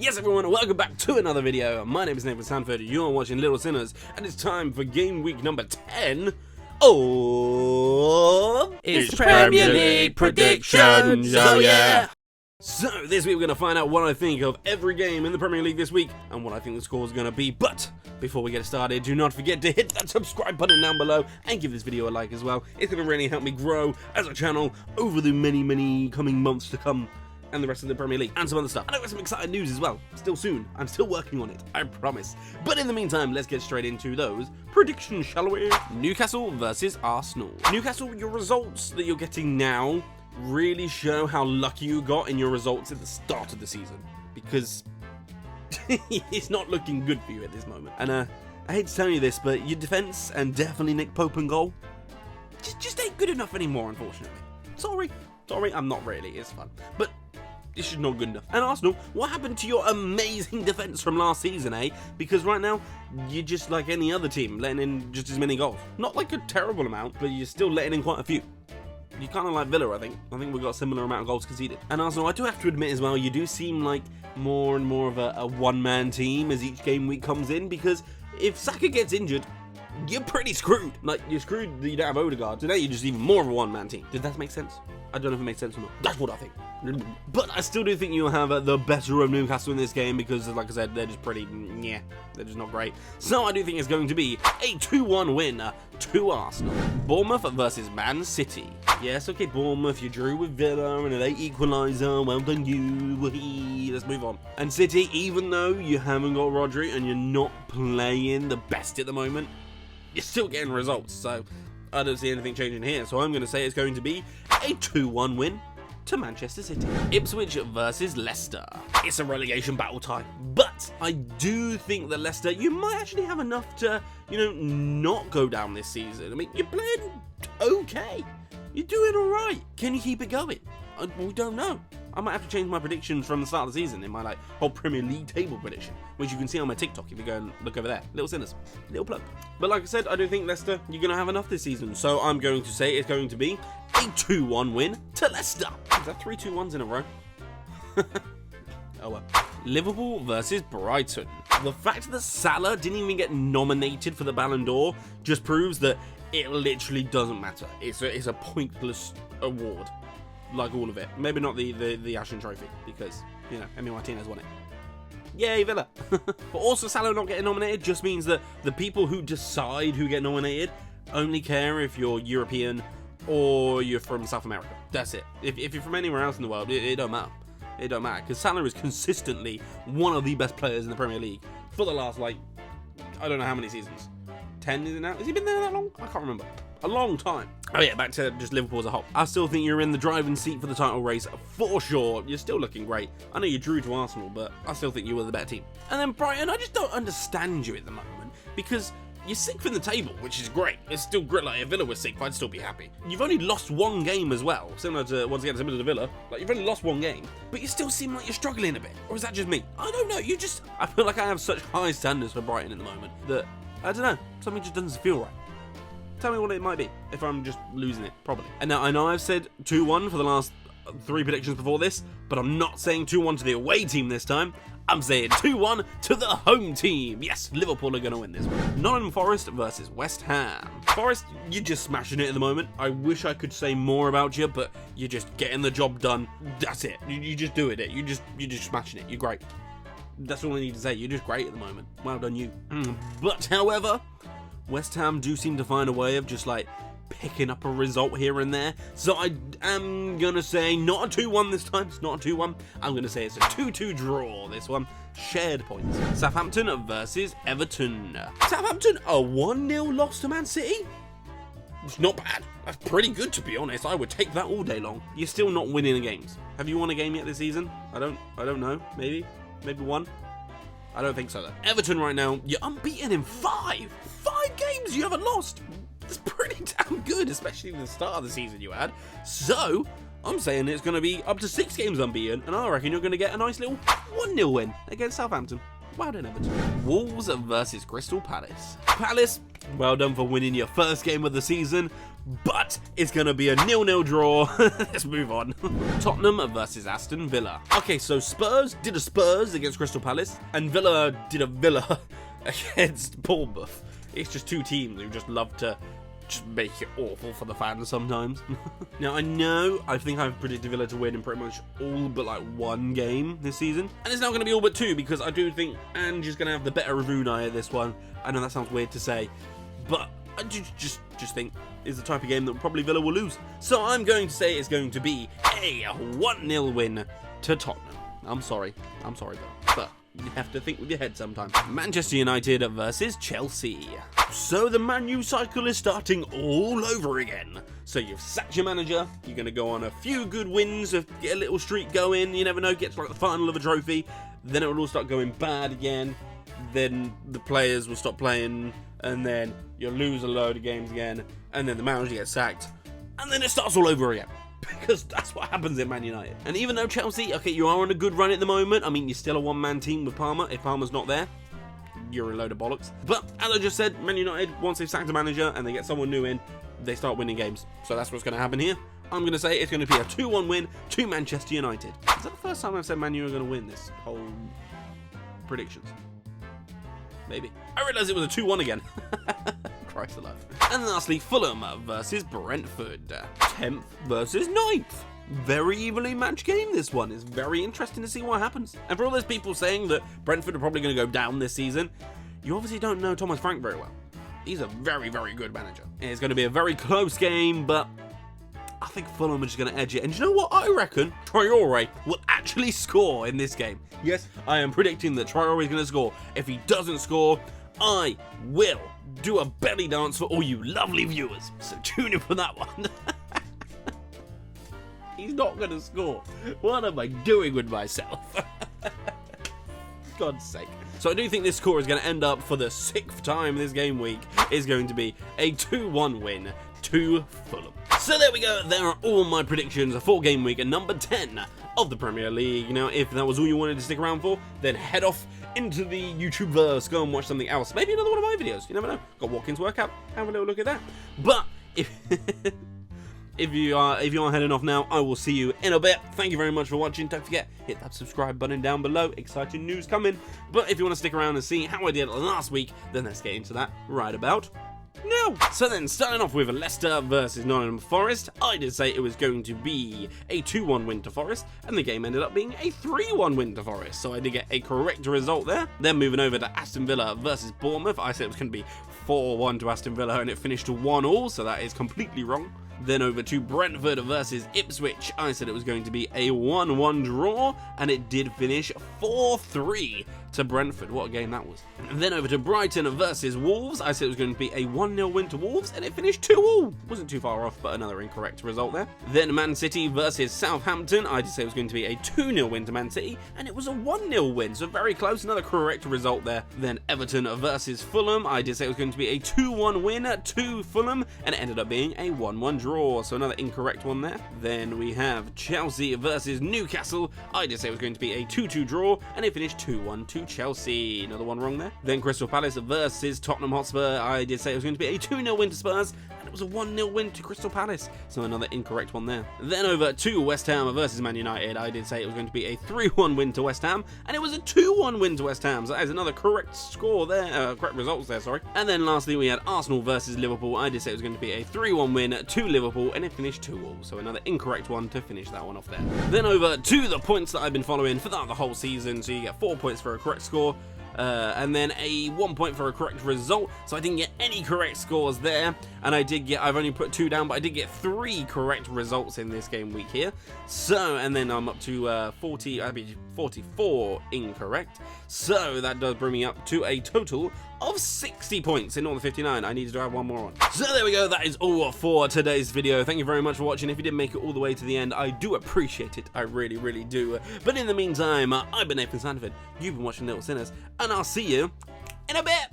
Yes everyone, welcome back to another video. My name is Nathan Sanford, you're watching Little Sinners, and it's time for game week number 10 of... It's Premier League predictions, oh yeah! So this week we're going to find out what I think of every game in the Premier League this week, and what I think the score is going to be. But before we get started, do not forget to hit that subscribe button down below, and give this video a like as well. It's going to really help me grow as a channel over the many coming months to come, and the rest of the Premier League, and some other stuff. And I've got some exciting news as well, still soon. I'm still working on it, I promise. But in the meantime, let's get straight into those predictions, shall we? Newcastle versus Arsenal. Newcastle, your results that you're getting now really show how lucky you got in your results at the start of the season. Because it's not looking good for you at this moment. And I hate to tell you this, but your defence, and definitely Nick Pope and goal, just ain't good enough anymore, unfortunately. Sorry, I'm not really, it's fun. But this is not good enough. And Arsenal, what happened to your amazing defence from last season, eh? Because right now, you're just like any other team, letting in just as many goals. Not like a terrible amount, but you're still letting in quite a few. You're kind of like Villa, I think. I think we've got a similar amount of goals conceded. And Arsenal, I do have to admit as well, you do seem like more and more of a one-man team as each game week comes in, because if Saka gets injured, you're pretty screwed. Like, you're screwed that you don't have Odegaard. Today, you're just even more of a one-man team. Did that make sense? I don't know if it makes sense or not. That's what I think. But I still do think you'll have the better of Newcastle in this game because, like I said, they're just pretty, yeah, they're just not great. So I do think it's going to be a 2-1 win to Arsenal. Bournemouth versus Man City. Yes, okay, Bournemouth, you drew with Villa and a late equaliser. Well done you. Let's move on. And City, even though you haven't got Rodri and you're not playing the best at the moment, you're still getting results. So I don't see anything changing here. So I'm going to say it's going to be a 2-1 win to Manchester City. Ipswich versus Leicester. It's a relegation battle tie, but I do think that Leicester, you might actually have enough to, not go down this season. I mean, you're playing okay. You're doing all right. Can you keep it going? We don't know. I might have to change my predictions from the start of the season in my whole Premier League table prediction, which you can see on my TikTok if you go and look over there. Little Sinners, little plug. But like I said, I do think Leicester, you're going to have enough this season. So I'm going to say it's going to be a 2-1 win to Leicester. Is that 3 2-1s in a row? Oh well. Liverpool versus Brighton. The fact that Salah didn't even get nominated for the Ballon d'Or just proves that it literally doesn't matter. It's a pointless award. Like all of it. Maybe not the Ashen Trophy, because, Emi Martinez won it. Yay, Villa. But also Salah not getting nominated just means that the people who decide who get nominated only care if you're European or you're from South America. That's it. If you're from anywhere else in the world, it don't matter. It don't matter, because Salah is consistently one of the best players in the Premier League for the last, I don't know how many seasons. 10 is it now? Has he been there that long? I can't remember. A long time. Oh yeah, back to just Liverpool as a whole. I still think you're in the driving seat for the title race for sure. You're still looking great. I know you drew to Arsenal, but I still think you were the better team. And then Brighton, I just don't understand you at the moment, because you're 6th in the table, which is great. It's still great. Like, if Villa was 6th, I'd still be happy. You've only lost one game as well, similar to similar to Villa. Like, you've only lost one game, but you still seem like you're struggling a bit. Or is that just me? I don't know. I feel like I have such high standards for Brighton at the moment that, I don't know, something just doesn't feel right. Tell me what it might be, if I'm just losing it, probably. And now, I know I've said 2-1 for the last 3 predictions before this, but I'm not saying 2-1 to the away team this time. I'm saying 2-1 to the home team. Yes, Liverpool are going to win this one. Nottingham Forest versus West Ham. Forest, you're just smashing it at the moment. I wish I could say more about you, but you're just getting the job done. That's it. You just doing it. You're just smashing it. You're great. That's all I need to say. You're just great at the moment. Well done, you. But, however, West Ham do seem to find a way of just picking up a result here and there. So I am going to say not a 2-1 this time. It's not a 2-1. I'm going to say it's a 2-2 draw, this one. Shared points. Southampton versus Everton. Southampton, a 1-0 loss to Man City? It's not bad. That's pretty good, to be honest. I would take that all day long. You're still not winning the games. Have you won a game yet this season? I don't know. Maybe one? I don't think so, though. Everton right now, you're unbeaten in 5 games you haven't lost. That's pretty damn good, especially at the start of the season you had. So, I'm saying it's going to be up to 6 games unbeaten, and I reckon you're going to get a nice little 1-0 win against Southampton. Well done, Everton. Wolves versus Crystal Palace. Palace, well done for winning your first game of the season, but it's going to be a 0-0 draw. Let's move on. Tottenham versus Aston Villa. Okay, so Spurs did a Spurs against Crystal Palace, and Villa did a Villa against Bournemouth. It's just two teams who just love to just make it awful for the fans sometimes. Now, I think I've predicted Villa to win in pretty much all but like one game this season. And it's now going to be all but two, because I do think Ange is going to have the better of Unai at this one. I know that sounds weird to say, but I just think it's the type of game that probably Villa will lose. So I'm going to say it's going to be a 1-0 win to Tottenham. I'm sorry, Villa, but you have to think with your head sometimes. Manchester United versus Chelsea. So the Man U cycle is starting all over again. So you've sacked your manager, you're going to go on a few good wins, get a little streak going, you never know, get to like the final of a trophy, then it will all start going bad again, then the players will stop playing, and then you'll lose a load of games again, and then the manager gets sacked, and then it starts all over again. Because that's what happens in Man United. And even though Chelsea, okay, you are on a good run at the moment, I mean, you're still a one-man team with Palmer. If Palmer's not there, you're a load of bollocks. But as I just said, Man United, once they've sacked a manager and they get someone new in, they start winning games. So that's what's going to happen here. I'm going to say it's going to be a 2-1 win to Manchester United. Is that the first time I've said Man U are going to win this whole predictions? Maybe. I realised it was a 2-1 again. Christ alive. And lastly, Fulham versus Brentford. 10th versus 9th. Very evenly matched game, this one. It's very interesting to see what happens. And for all those people saying that Brentford are probably going to go down this season, you obviously don't know Thomas Frank very well. He's a very, very good manager. It's going to be a very close game, but I think Fulham are just going to edge it. And you know what? I reckon Traore will actually score in this game. Yes, I am predicting that Traore is going to score. If he doesn't score, I will do a belly dance for all you lovely viewers. So tune in for that one. He's not going to score. What am I doing with myself? God's sake. So I do think this score is going to end up, for the 6th time this game week, is going to be a 2-1 win to Fulham. So there we go. There are all my predictions for game week number 10 of the Premier League. Now, if that was all you wanted to stick around for, then head off into the YouTube-verse, go and watch something else. Maybe another one of my videos. You never know. Got Watkins workout. Have a little look at that. But if you are heading off now, I will see you in a bit. Thank you very much for watching. Don't forget, hit that subscribe button down below. Exciting news coming. But if you want to stick around and see how I did last week, then let's get into that right about now. So then, starting off with Leicester versus Nottingham Forest, I did say it was going to be a 2-1 win to Forest, and the game ended up being a 3-1 win to Forest, so I did get a correct result there. Then moving over to Aston Villa versus Bournemouth, I said it was going to be 4-1 to Aston Villa, and it finished to 1-1, so that is completely wrong. Then over to Brentford versus Ipswich, I said it was going to be a 1-1 draw, and it did finish 4-3 to Brentford. What a game that was. And then over to Brighton versus Wolves, I said it was going to be a 1-0 win to Wolves, and it finished 2-2. Wasn't too far off, but another incorrect result there. Then Man City versus Southampton, I did say it was going to be a 2-0 win to Man City, and it was a 1-0 win, so very close, another correct result there. Then Everton versus Fulham, I did say it was going to be a 2-1 win to Fulham, and it ended up being a 1-1 draw, so another incorrect one there. Then we have Chelsea versus Newcastle, I did say it was going to be a 2-2 draw, and it finished 2-1 to Chelsea, another one wrong there. Then Crystal Palace versus Tottenham Hotspur, I did say it was going to be a 2-0 win to Spurs, and it was a 1-0 win to Crystal Palace, so another incorrect one there. Then over to West Ham versus Man United, I did say it was going to be a 3-1 win to West Ham, and it was a 2-1 win to West Ham, so that is another correct score there, correct results there, sorry. And then lastly we had Arsenal versus Liverpool, I did say it was going to be a 3-1 win to Liverpool, and it finished 2-2, so another incorrect one to finish that one off there. Then over to the points that I've been following for the whole season, so you get 4 points for a correct score, and then a 1 point for a correct result, so I didn't get any correct scores there, and I've only put 2 down, but I did get 3 correct results in this game week here, so, and then I'm up to 44 incorrect, so that does bring me up to a total of 60 points in all the 59. I needed to add one more on. So there we go, that is all for today's video. Thank you very much for watching. If you did make it all the way to the end, I do appreciate it. I really, really do. But in the meantime, I've been Nathan Sandford. You've been watching Little Sinners, and I'll see you in a bit.